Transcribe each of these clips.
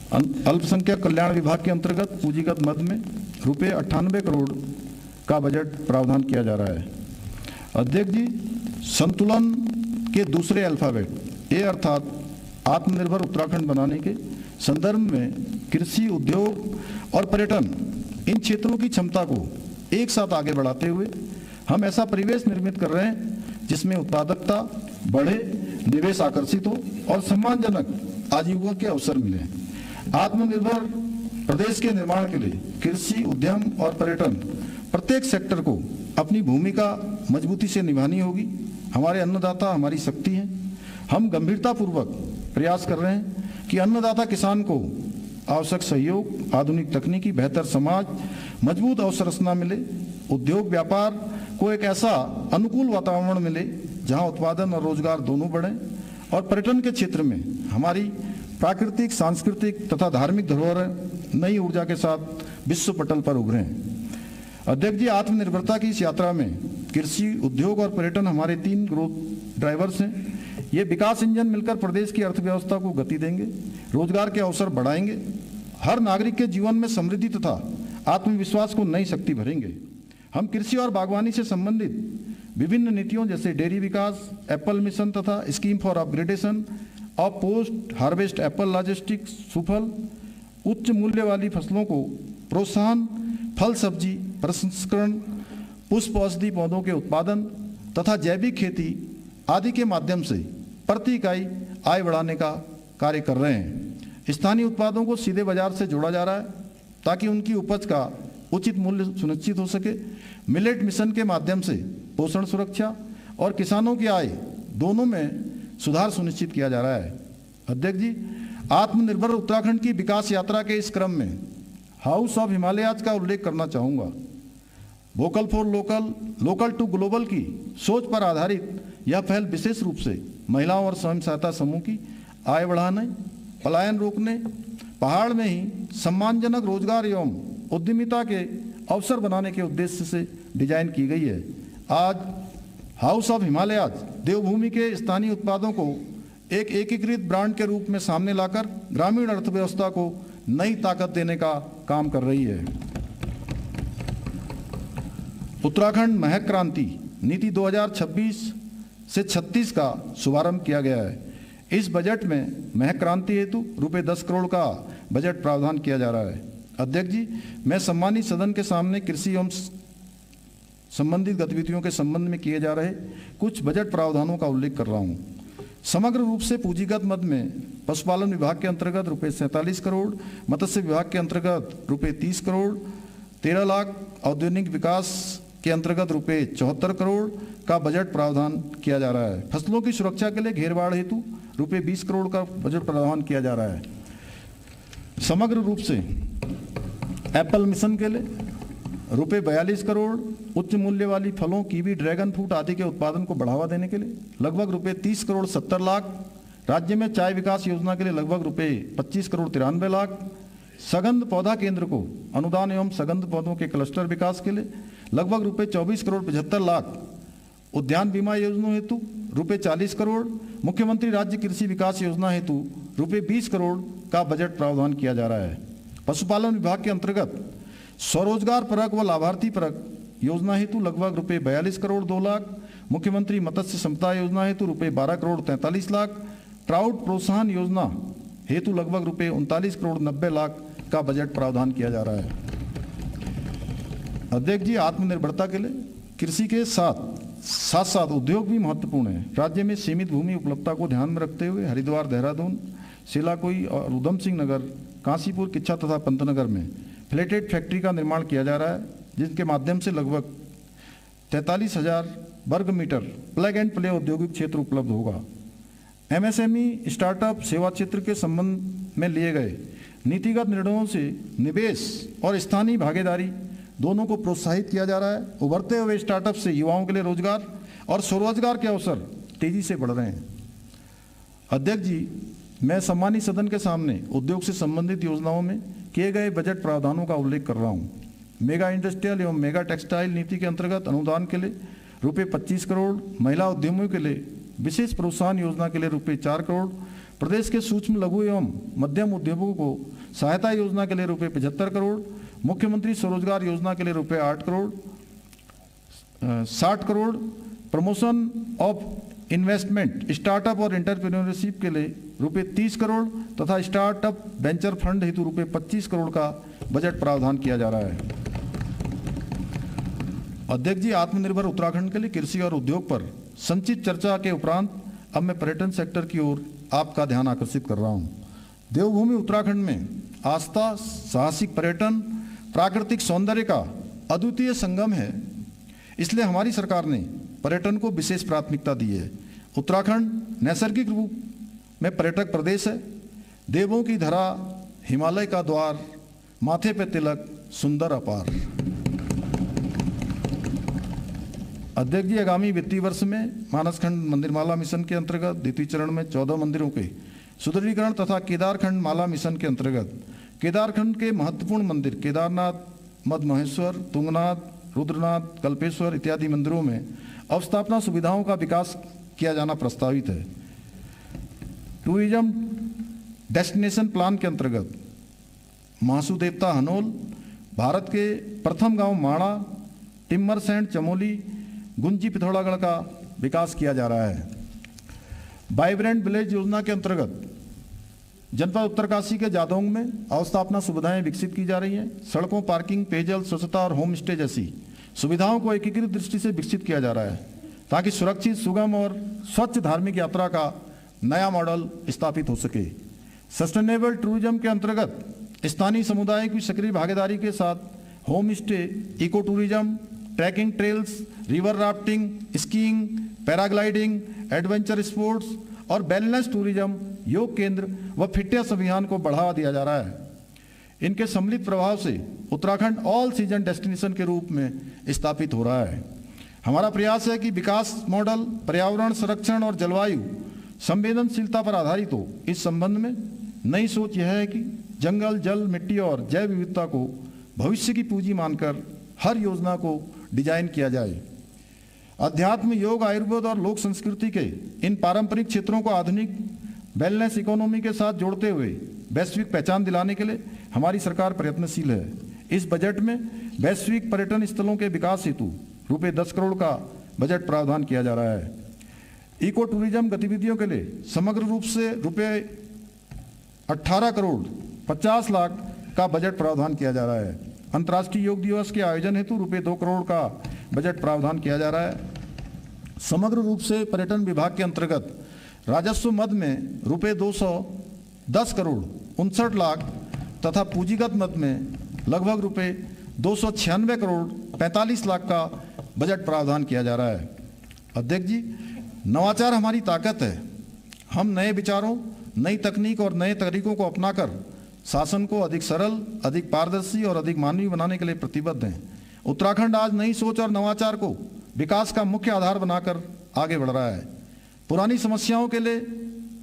अल्पसंख्यक कल्याण विभाग के अंतर्गत पूंजीगत मद में रुपये 98 करोड़ का बजट प्रावधान किया जा रहा है। अध्यक्ष जी, संतुलन के दूसरे अल्फाबेट ए अर्थात आत्मनिर्भर उत्तराखंड बनाने के संदर्भ में कृषि, उद्योग और पर्यटन इन क्षेत्रों की क्षमता को एक साथ आगे बढ़ाते हुए हम ऐसा परिवेश निर्मित कर रहे हैं जिसमें उत्पादकता बढ़े, निवेश आकर्षित हो और सम्मानजनक आजीविका के अवसर मिले। आत्मनिर्भर प्रदेश के निर्माण के लिए कृषि, उद्यम और पर्यटन प्रत्येक सेक्टर को अपनी भूमिका मजबूती से निभानी होगी। हमारे अन्नदाता हमारी शक्ति हैं। हम गंभीरतापूर्वक प्रयास कर रहे हैं कि अन्नदाता किसान को आवश्यक सहयोग, आधुनिक तकनीकी, बेहतर समाज, मजबूत अवसंरचना मिले। उद्योग व्यापार को एक ऐसा अनुकूल वातावरण मिले जहां उत्पादन और रोजगार दोनों बढ़ें और पर्यटन के क्षेत्र में हमारी प्राकृतिक, सांस्कृतिक तथा धार्मिक धरोहर नई ऊर्जा के साथ विश्व पटल पर उभरें। अध्यक्ष जी, आत्मनिर्भरता की इस यात्रा में कृषि, उद्योग और पर्यटन हमारे 3 ग्रोथ ड्राइवर्स हैं। ये विकास इंजन मिलकर प्रदेश की अर्थव्यवस्था को गति देंगे, रोजगार के अवसर बढ़ाएंगे, हर नागरिक के जीवन में समृद्धि तथा आत्मविश्वास को नई शक्ति भरेंगे। हम कृषि और बागवानी से संबंधित विभिन्न नीतियों जैसे डेयरी विकास, एप्पल मिशन तथा scheme for upgradation of post harvest Apple logistics, सुफल, उच्च मूल्य वाली फसलों को प्रोत्साहन, फल सब्जी प्रसंस्करण, पुष्प औषधि पौधों के उत्पादन तथा जैविक खेती आदि के माध्यम से प्रति इकाई आय बढ़ाने का कार्य कर रहे हैं। स्थानीय उत्पादों को सीधे बाजार से जोड़ा जा रहा है ताकि उनकी उपज का उचित मूल्य सुनिश्चित हो सके। मिलेट मिशन के माध्यम से पोषण सुरक्षा और किसानों की आय दोनों में सुधार सुनिश्चित किया जा रहा है। अध्यक्ष जी, आत्मनिर्भर उत्तराखंड की विकास यात्रा के इस क्रम में हाउस ऑफ हिमालयाज का उल्लेख करना चाहूँगा। Vocal for local, local to global की सोच पर आधारित यह पहल विशेष रूप से महिलाओं और स्वयं सहायता समूह की आय बढ़ाने, पलायन रोकने, पहाड़ में ही सम्मानजनक रोजगार एवं उद्यमिता के अवसर बनाने के उद्देश्य से डिजाइन की गई है। आज हाउस ऑफ हिमालयाज देवभूमि के स्थानीय उत्पादों को एक एकीकृत ब्रांड के रूप में सामने लाकर ग्रामीण अर्थव्यवस्था को नई ताकत देने का काम कर रही है। उत्तराखंड महक क्रांति नीति 2026 से 36 का शुभारंभ किया गया है। इस बजट में महक क्रांति हेतु रुपये 10 करोड़ का बजट प्रावधान किया जा रहा है। अध्यक्ष जी, मैं सम्मानित सदन के सामने कृषि एवं संबंधित गतिविधियों के संबंध में किए जा रहे कुछ बजट प्रावधानों का उल्लेख कर रहा हूँ। समग्र रूप से पूंजीगत मद में पशुपालन विभाग के अंतर्गत रुपये 47 करोड़, मत्स्य विभाग के अंतर्गत रुपये 30 करोड़, 13 लाख, औद्योगिक विकास के अंतर्गत रुपये 74 करोड़ का बजट प्रावधान किया जा रहा है। फसलों की सुरक्षा के लिए घेरबाड़ हेतु रुपये 20 करोड़ का बजट प्रावधान किया जा रहा है। समग्र रूप से एप्पल मिशन के लिए रुपये 42 करोड़, उच्च मूल्य वाली फलों, कीवी, ड्रैगन फ्रूट आदि के उत्पादन को बढ़ावा देने के लिए लगभग रुपये 30 करोड़ 70 लाख, राज्य में चाय विकास योजना के लिए लगभग रुपये 25 करोड़ 93 लाख, सगंध पौधा केंद्र को अनुदान एवं सगंध पौधों के क्लस्टर विकास के लिए लगभग रुपये 24 करोड़ 75 लाख, उद्यान बीमा योजना हेतु रुपये 40 करोड़, मुख्यमंत्री राज्य कृषि विकास योजना हेतु रुपये 20 करोड़ का बजट प्रावधान किया जा रहा है। पशुपालन विभाग के अंतर्गत स्वरोजगार परक व लाभार्थी परक योजना हेतु लगभग रुपये 42 करोड़ 2 लाख, मुख्यमंत्री मत्स्य संपदा योजना हेतु रुपये 12 करोड़ 43 लाख, ट्राउट प्रोत्साहन योजना हेतु लगभग रुपये 39 करोड़ 90 लाख का बजट प्रावधान किया जा रहा है। अध्यक्ष जी, आत्मनिर्भरता के लिए कृषि के साथ साथ उद्योग भी महत्वपूर्ण है। राज्य में सीमित भूमि उपलब्धता को ध्यान में रखते हुए हरिद्वार, देहरादून, शिलाकोई और उधम सिंह नगर, काशीपुर, किच्छा तथा पंतनगर में फ्लेटेड फैक्ट्री का निर्माण किया जा रहा है, जिसके माध्यम से लगभग 43,000 वर्ग मीटर प्लग एंड प्ले औद्योगिक क्षेत्र उपलब्ध होगा। एमएसएमई, स्टार्टअप, सेवा क्षेत्र के संबंध में लिए गए नीतिगत निर्णयों से निवेश और स्थानीय भागीदारी दोनों को प्रोत्साहित किया जा रहा है। उभरते हुए स्टार्टअप से युवाओं के लिए रोजगार और स्वरोजगार के अवसर तेजी से बढ़ रहे हैं। अध्यक्ष जी, मैं सम्मानित सदन के सामने उद्योग से संबंधित योजनाओं में किए गए बजट प्रावधानों का उल्लेख कर रहा हूँ। मेगा इंडस्ट्रियल एवं मेगा टेक्सटाइल नीति के अंतर्गत अनुदान के लिए रुपये 25 करोड़, महिला उद्यमियों के लिए विशेष प्रोत्साहन योजना के लिए रुपये 4 करोड़, प्रदेश के सूक्ष्म लघु एवं मध्यम उद्योगों को सहायता योजना के लिए रुपये 75 करोड़, मुख्यमंत्री स्वरोजगार योजना के लिए रुपये 8 crore 60 crore, promotion of investment startup और एंटरप्रेन्योरशिप के लिए रुपये 30 करोड़ तथा स्टार्टअप वेंचर फंड हेतु रुपये 25 करोड़ का बजट प्रावधान किया जा रहा है। अध्यक्ष जी, आत्मनिर्भर उत्तराखंड के लिए कृषि और उद्योग पर संचित चर्चा के उपरांत अब मैं पर्यटन सेक्टर की ओर आपका ध्यान आकर्षित कर रहा हूं। देवभूमि उत्तराखंड में आस्था, साहसिक पर्यटन, प्राकृतिक सौंदर्य का अद्वितीय संगम है, इसलिए हमारी सरकार ने पर्यटन को विशेष प्राथमिकता दी है। उत्तराखंड नैसर्गिक रूप में पर्यटक प्रदेश है। देवों की धरा, हिमालय का द्वार, माथे पे तिलक, सुंदर अपार। अध्यक्ष जी, आगामी वित्तीय वर्ष में मानसखंड मंदिरमाला मिशन के अंतर्गत द्वितीय चरण में 14 मंदिरों के सुदृढ़ीकरण तथा केदारखंड माला मिशन के अंतर्गत केदारखंड के महत्वपूर्ण मंदिर केदारनाथ, मद महेश्वर, तुंगनाथ, रुद्रनाथ, कल्पेश्वर इत्यादि मंदिरों में अवस्थापना सुविधाओं का विकास किया जाना प्रस्तावित है। टूरिज्म डेस्टिनेशन प्लान के अंतर्गत महासू देवता हनोल, भारत के प्रथम गांव माणा, टिम्बर सैंड चमोली, गुंजी पिथौरागढ़ का विकास किया जा रहा है। वाइब्रेंट विलेज योजना के अंतर्गत जनपद उत्तरकाशी के जादौंग में अवस्थापना सुविधाएं विकसित की जा रही हैं। सड़कों, पार्किंग, पेयजल, स्वच्छता और होम स्टे जैसी सुविधाओं को एकीकृत दृष्टि से विकसित किया जा रहा है ताकि सुरक्षित, सुगम और स्वच्छ धार्मिक यात्रा का नया मॉडल स्थापित हो सके। सस्टेनेबल टूरिज्म के अंतर्गत स्थानीय समुदाय की सक्रिय भागीदारी के साथ home stay, eco tourism, trekking trails, river rafting, skiing, paragliding, adventure sports और वेलनेस टूरिज्म, योग केंद्र व फिटनेस अभियान को बढ़ावा दिया जा रहा है। इनके सम्मिलित प्रभाव से उत्तराखंड ऑल सीजन डेस्टिनेशन के रूप में स्थापित हो रहा है। हमारा प्रयास है कि विकास मॉडल पर्यावरण संरक्षण और जलवायु संवेदनशीलता पर आधारित हो। इस संबंध में नई सोच यह है कि जंगल, जल, मिट्टी और जैव विविधता को भविष्य की पूंजी मानकर हर योजना को डिजाइन किया जाए। अध्यात्म, योग, आयुर्वेद और लोक संस्कृति के इन पारंपरिक क्षेत्रों को आधुनिक वेलनेस इकोनॉमी के साथ जोड़ते हुए वैश्विक पहचान दिलाने के लिए हमारी सरकार प्रयत्नशील है। इस बजट में वैश्विक पर्यटन स्थलों के विकास हेतु रुपये 10 करोड़ का बजट प्रावधान किया जा रहा है। इको टूरिज्म गतिविधियों के लिए समग्र रूप से रुपये 18 करोड़ 50 लाख का बजट प्रावधान किया जा रहा है। अंतर्राष्ट्रीय योग दिवस के आयोजन हेतु रुपये 2 करोड़ का बजट प्रावधान किया जा रहा है। समग्र रूप से पर्यटन विभाग के अंतर्गत राजस्व मद में रुपये 210 करोड़ 59 लाख तथा पूंजीगत मद में लगभग रुपये 296 करोड़ 45 लाख का बजट प्रावधान किया जा रहा है। अध्यक्ष जी, नवाचार हमारी ताकत है। हम नए विचारों, नई तकनीक और नए तरीकों को अपनाकर शासन को अधिक सरल, अधिक पारदर्शी और अधिक मानवीय बनाने के लिए प्रतिबद्ध हैं। उत्तराखंड आज नई सोच और नवाचार को विकास का मुख्य आधार बनाकर आगे बढ़ रहा है। पुरानी समस्याओं के लिए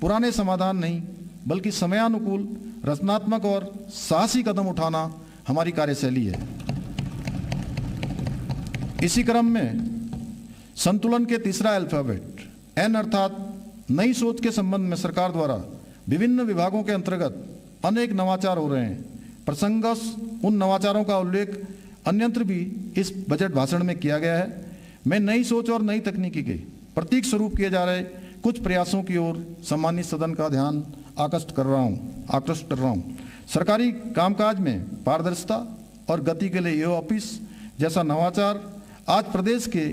पुराने समाधान नहीं, बल्कि समयानुकूल, रचनात्मक और साहसी कदम उठाना हमारी कार्यशैली है। इसी क्रम में संतुलन के तीसरा अल्फाबेट एन अर्थात नई सोच के संबंध में सरकार द्वारा विभिन्न विभागों के अंतर्गत अनेक नवाचार हो रहे हैं। प्रसंगस उन नवाचारों का उल्लेख अन्यत्र भी इस बजट भाषण में किया गया है। मैं नई सोच और नई तकनीकी के प्रतीक स्वरूप किए जा रहे कुछ प्रयासों की ओर सम्मानित सदन का ध्यान आकृष्ट कर रहा हूँ। सरकारी कामकाज में पारदर्शिता और गति के लिए ये ऑफिस जैसा नवाचार आज प्रदेश के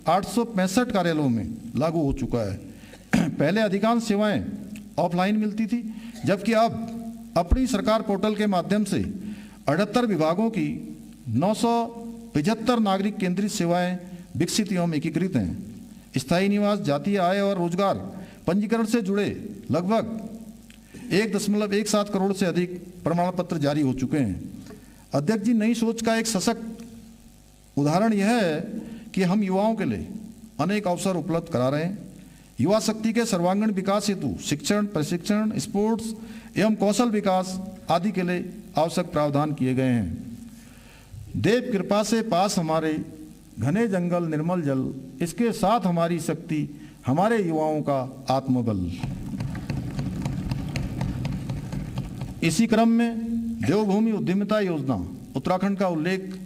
865 कार्यालयों में लागू हो चुका है। पहले अधिकांश सेवाएं ऑफलाइन मिलती थी, जबकि अब अपनी सरकार पोर्टल के माध्यम से 78 विभागों की 975 नागरिक केंद्रित सेवाएं विकसित एवं एकीकृत हैं। स्थायी निवास, जातीय आय और रोजगार पंजीकरण से जुड़े लगभग 1.17 करोड़ से अधिक प्रमाण पत्र जारी हो चुके हैं। अध्यक्ष जी, नई सोच का एक सशक्त उदाहरण यह है कि हम युवाओं के लिए अनेक अवसर उपलब्ध करा रहे हैं। युवा शक्ति के सर्वांगीण विकास हेतु शिक्षण, प्रशिक्षण, स्पोर्ट्स एवं कौशल विकास आदि के लिए आवश्यक प्रावधान किए गए हैं। देव कृपा से पास हमारे घने जंगल, निर्मल जल, इसके साथ हमारी शक्ति, हमारे युवाओं का आत्मबल। इसी क्रम में देवभूमि उद्यमिता योजना उत्तराखंड का उल्लेख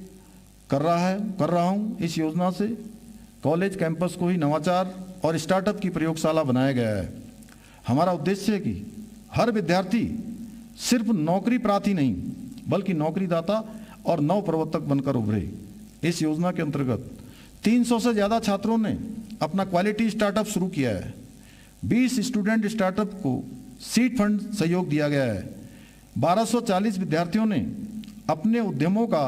कर रहा हूं। इस योजना से कॉलेज कैंपस को ही नवाचार और स्टार्टअप की प्रयोगशाला बनाया गया है। हमारा उद्देश्य है कि हर विद्यार्थी सिर्फ नौकरी प्रार्थी नहीं बल्कि नौकरीदाता और नव प्रवर्तक बनकर उभरे। इस योजना के अंतर्गत 300 से ज़्यादा छात्रों ने अपना क्वालिटी स्टार्टअप शुरू किया है। 20 स्टूडेंट स्टार्टअप को सीड फंड सहयोग दिया गया है। 1240 विद्यार्थियों ने अपने उद्यमों का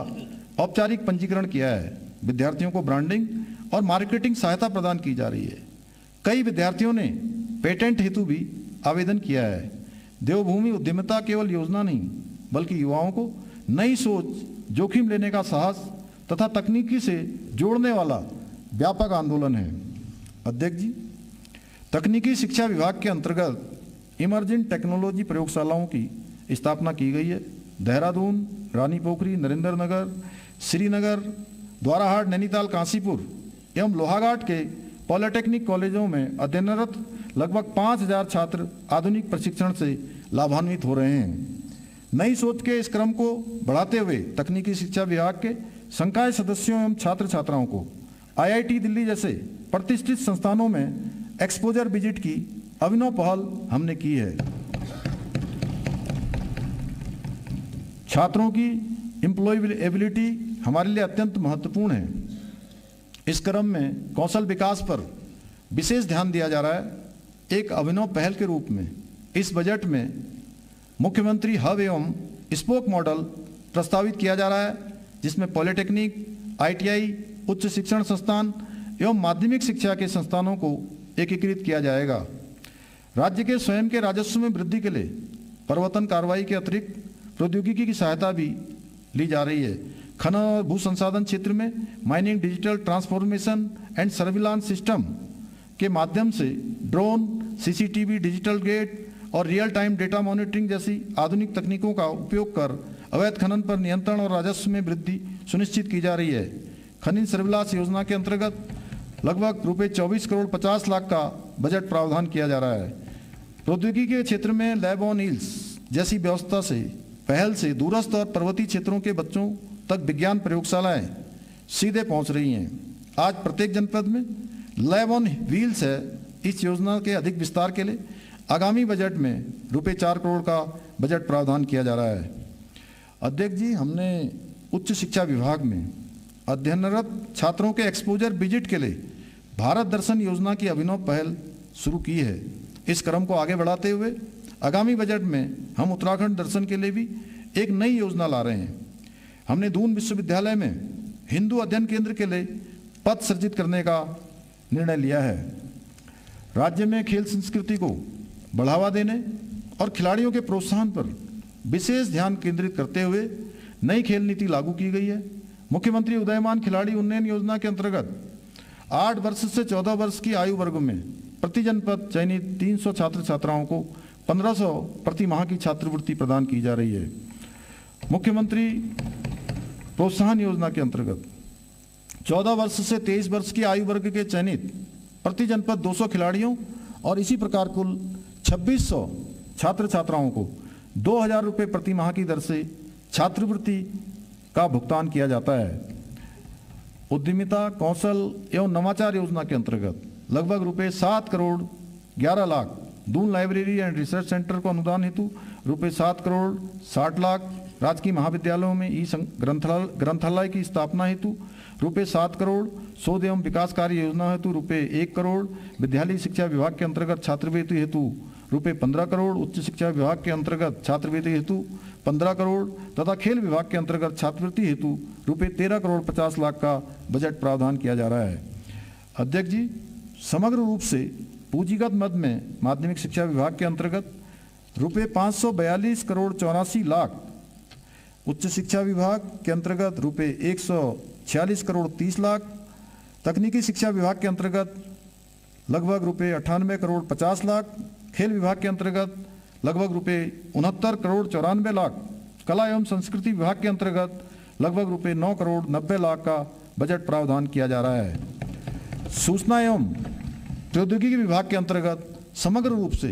औपचारिक पंजीकरण किया है। विद्यार्थियों को ब्रांडिंग और मार्केटिंग सहायता प्रदान की जा रही है। कई विद्यार्थियों ने पेटेंट हेतु भी आवेदन किया है। देवभूमि उद्यमिता केवल योजना नहीं बल्कि युवाओं को नई सोच, जोखिम लेने का साहस तथा तकनीकी से जोड़ने वाला व्यापक आंदोलन है। अध्यक्ष जी, तकनीकी शिक्षा विभाग के अंतर्गत इमर्जिंग टेक्नोलॉजी प्रयोगशालाओं की स्थापना की गई है। देहरादून, रानी पोखरी, नरेंद्र नगर, श्रीनगर, द्वाराहाट, नैनीताल, काशीपुर एवं लोहाघाट के पॉलिटेक्निक कॉलेजों में अध्ययनरत लगभग 5000 छात्र आधुनिक प्रशिक्षण से लाभान्वित हो रहे हैं। नई सोच के इस क्रम को बढ़ाते हुए तकनीकी शिक्षा विभाग के संकाय सदस्यों एवं छात्र छात्राओं को IIT दिल्ली जैसे प्रतिष्ठित संस्थानों में एक्सपोजर विजिट की अभिनव पहल हमने की है। छात्रों की एम्प्लॉयबिलिटी हमारे लिए अत्यंत महत्वपूर्ण है। इस क्रम में कौशल विकास पर विशेष ध्यान दिया जा रहा है। एक अभिनव पहल के रूप में इस बजट में मुख्यमंत्री हब एवं स्पोक मॉडल प्रस्तावित किया जा रहा है, जिसमें पॉलिटेक्निक, ITI, उच्च शिक्षण संस्थान एवं माध्यमिक शिक्षा के संस्थानों को एकीकृत किया जाएगा। राज्य के स्वयं के राजस्व में वृद्धि के लिए प्रवर्तन कार्रवाई के अतिरिक्त प्रौद्योगिकी की सहायता भी ली जा रही है। खनन और भू संसाधन क्षेत्र में mining digital transformation and surveillance system के माध्यम से ड्रोन, CCTV, डिजिटल गेट और रियल टाइम डेटा मॉनिटरिंग जैसी आधुनिक तकनीकों का उपयोग कर अवैध खनन पर नियंत्रण और राजस्व में वृद्धि सुनिश्चित की जा रही है। खनिज सर्विलांस योजना के अंतर्गत लगभग रुपये 24 करोड़ 50 लाख का बजट प्रावधान किया जा रहा है। प्रौद्योगिकी के क्षेत्र में लैब ऑन व्हील्स जैसी व्यवस्था से पहल से दूरस्थ और पर्वतीय क्षेत्रों के बच्चों तक विज्ञान प्रयोगशालाएं सीधे पहुंच रही हैं। आज प्रत्येक जनपद में लैब ऑन व्हील्स है। इस योजना के अधिक विस्तार के लिए आगामी बजट में रुपये 4 करोड़ का बजट प्रावधान किया जा रहा है। अध्यक्ष जी, हमने उच्च शिक्षा विभाग में अध्ययनरत छात्रों के एक्सपोजर विजिट के लिए भारत दर्शन योजना की अभिनव पहल शुरू की है। इस क्रम को आगे बढ़ाते हुए आगामी बजट में हम उत्तराखंड दर्शन के लिए भी एक नई योजना ला रहे हैं। हमने दून विश्वविद्यालय में हिंदू अध्ययन केंद्र के लिए पद सृजित करने का निर्णय लिया है। राज्य में खेल संस्कृति को बढ़ावा देने और खिलाड़ियों के प्रोत्साहन पर विशेष ध्यान केंद्रित करते हुए नई खेल नीति लागू की गई है। मुख्यमंत्री उदयमान खिलाड़ी उन्नयन योजना के अंतर्गत 8 वर्ष से 14 वर्ष की आयु वर्ग में प्रति जनपद चयनित 300 छात्र छात्राओं को 1500 प्रति माह की छात्रवृत्ति प्रदान की जा रही है। मुख्यमंत्री प्रोत्साहन योजना के अंतर्गत 14 वर्ष से 23 वर्ष की आयु वर्ग के चयनित प्रति जनपद 200 खिलाड़ियों और इसी प्रकार कुल 2600 छात्र छात्राओं को 2000 रुपये प्रति माह की दर से छात्रवृत्ति का भुगतान किया जाता है। उद्यमिता, कौशल एवं नवाचार योजना के अंतर्गत लगभग रुपये 7 crore 11 lakh Doon library and research centre को अनुदान हेतु रुपये 7 करोड़ 60 लाख, राजकीय महाविद्यालयों में ग्रंथालय की स्थापना हेतु रुपये 7 करोड़, शोध एवं विकास कार्य योजना हेतु रुपये 1 करोड़, विद्यालय शिक्षा विभाग के अंतर्गत छात्रवृत्ति हेतु रुपये 15 करोड़, उच्च शिक्षा विभाग के अंतर्गत छात्रवृत्ति हेतु 15 करोड़ तथा खेल विभाग के अंतर्गत छात्रवृत्ति हेतु रुपये 13 करोड़ 50 लाख का बजट प्रावधान किया जा रहा है। अध्यक्ष जी, समग्र रूप से पूंजीगत मद में माध्यमिक शिक्षा विभाग के अंतर्गत रुपये 542 करोड़ 84 लाख, उच्च शिक्षा विभाग के अंतर्गत रुपये 146 करोड़ 30 लाख, तकनीकी शिक्षा विभाग के अंतर्गत लगभग रुपये 98 करोड़ 50 लाख, खेल विभाग के अंतर्गत लगभग रुपये 69 करोड़ 94 लाख, कला एवं संस्कृति विभाग के अंतर्गत लगभग रुपये 9 करोड़ 90 लाख का बजट प्रावधान किया जा रहा है। सूचना एवं प्रौद्योगिकी विभाग के अंतर्गत समग्र रूप से